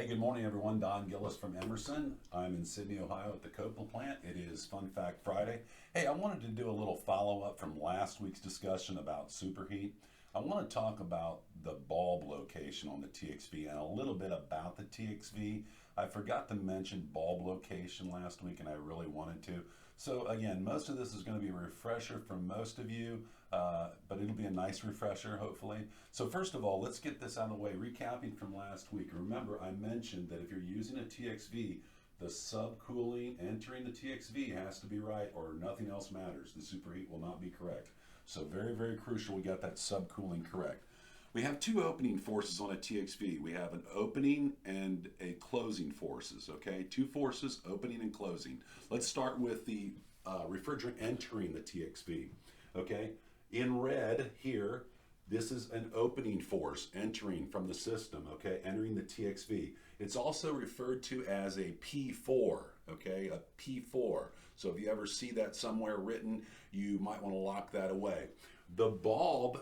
Hey, good morning, everyone. Don Gillis from Emerson. I'm in Sydney, Ohio at the Copeland plant. It is Fun Fact Friday. Hey, I wanted to do a little follow-up from last week's discussion about superheat. I want to talk about the bulb location on the TXV and a little bit about the TXV. I forgot to mention bulb location last week and I really wanted to. So again, most of this is going to be a refresher for most of you, but it'll be a nice refresher hopefully. So first of all, let's get this out of the way. Recapping from last week, remember I mentioned that if you're using a TXV, the subcooling entering the TXV has to be right or nothing else matters. The superheat will not be correct. So very, very crucial we got that subcooling correct. We have two opening forces on a TXV. We have an opening and a closing forces, okay? Two forces, opening and closing. Let's start with the refrigerant entering the TXV, okay? In red here, this is an opening force entering from the system, okay? Entering the TXV. It's also referred to as a P4, okay? A P4. So if you ever see that somewhere written, you might want to lock that away. The bulb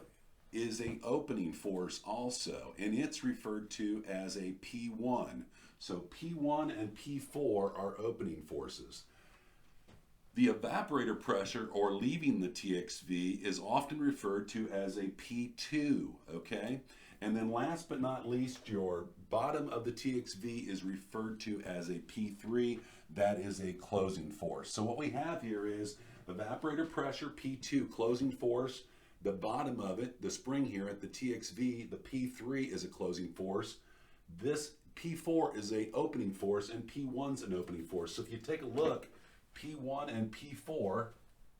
is a opening force also, and it's referred to as a P1. So P1 and P4 are opening forces. The evaporator pressure, or leaving the TXV, is often referred to as a P2, okay? And then last but not least, your bottom of the TXV is referred to as a P3. That is a closing force. So what we have here is evaporator pressure, P2, closing force. The bottom of it, the spring here at the TXV, the P3 is a closing force. This P4 is a opening force, and P1's an opening force. So if you take a look, P1 and P4,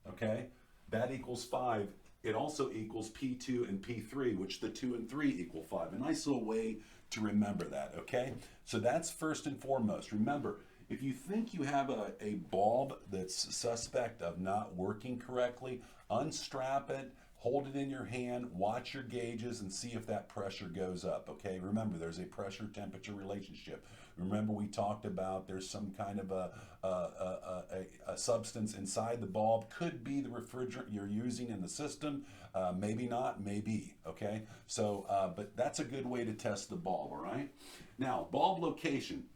okay, that equals 5. It also equals P2 and P3, which the 2 and 3 equal 5. A nice little way to remember that, okay? So that's first and foremost. Remember, if you think you have a bulb that's suspect of not working correctly, unstrap it, hold it in your hand, watch your gauges, and see if that pressure goes up, okay? Remember, there's a pressure-temperature relationship. Remember, we talked about there's some kind of a substance inside the bulb. Could be the refrigerant you're using in the system. Maybe not, maybe, okay? So, but that's a good way to test the bulb, all right? Now, bulb location.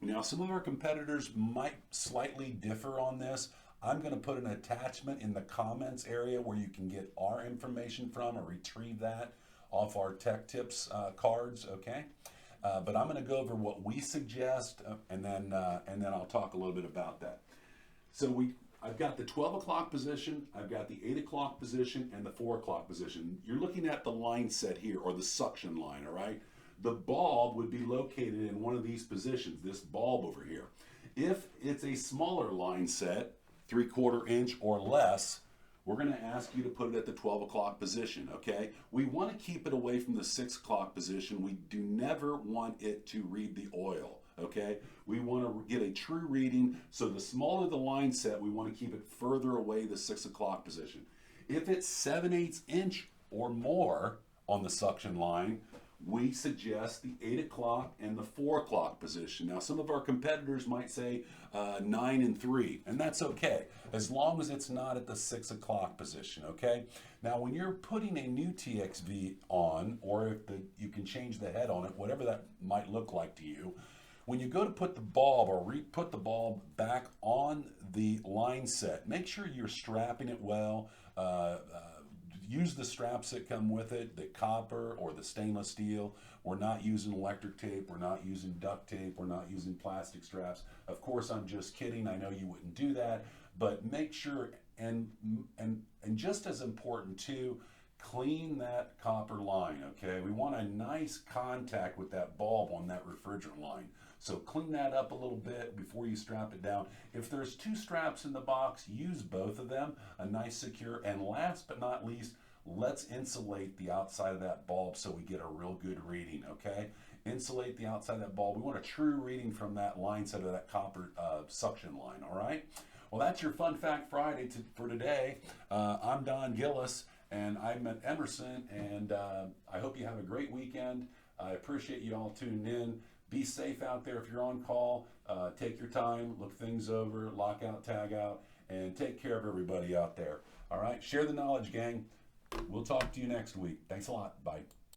Now, some of our competitors might slightly differ on this. I'm going to put an attachment in the comments area where you can get our information from or retrieve that off our Tech Tips cards, okay? But I'm going to go over what we suggest, and then I'll talk a little bit about that. So I've got the 12 o'clock position, I've got the 8 o'clock position, and the 4 o'clock position. You're looking at the line set here, or the suction line, all right? The bulb would be located in one of these positions, this bulb over here. If it's a smaller line set, 3/4 inch or less, we're going to ask you to put it at the 12 o'clock position, okay? We want to keep it away from the 6 o'clock position. We do never want it to read the oil, okay? We want to get a true reading, so the smaller the line set, we want to keep it further away the 6 o'clock position. If it's 7/8 inch or more on the suction line, we suggest the 8 o'clock and the 4 o'clock position. Now, some of our competitors might say 9 and 3, and that's okay, as long as it's not at the 6 o'clock position, okay? Now, when you're putting a new TXV on, or if you can change the head on it, whatever that might look like to you, when you go to put the bulb or re-put the bulb back on the line set, make sure you're strapping it well. Use the straps that come with it, the copper or the stainless steel. We're not using electric tape, we're not using duct tape, we're not using plastic straps. Of course, I'm just kidding, I know you wouldn't do that, but make sure, and just as important too, clean that copper line, okay? We want a nice contact with that bulb on that refrigerant line. So clean that up a little bit before you strap it down. If there's 2 straps in the box, use both of them, a nice secure, and last but not least, let's insulate the outside of that bulb so we get a real good reading, okay? Insulate the outside of that bulb. We want a true reading from that line set of that copper suction line, all right? Well, that's your Fun Fact Friday for today. I'm Don Gillis, and I'm at Emerson, and I hope you have a great weekend. I appreciate you all tuning in. Be safe out there if you're on call. Take your time, look things over, lock out, tag out, and take care of everybody out there. All right, share the knowledge, gang. We'll talk to you next week. Thanks a lot. Bye.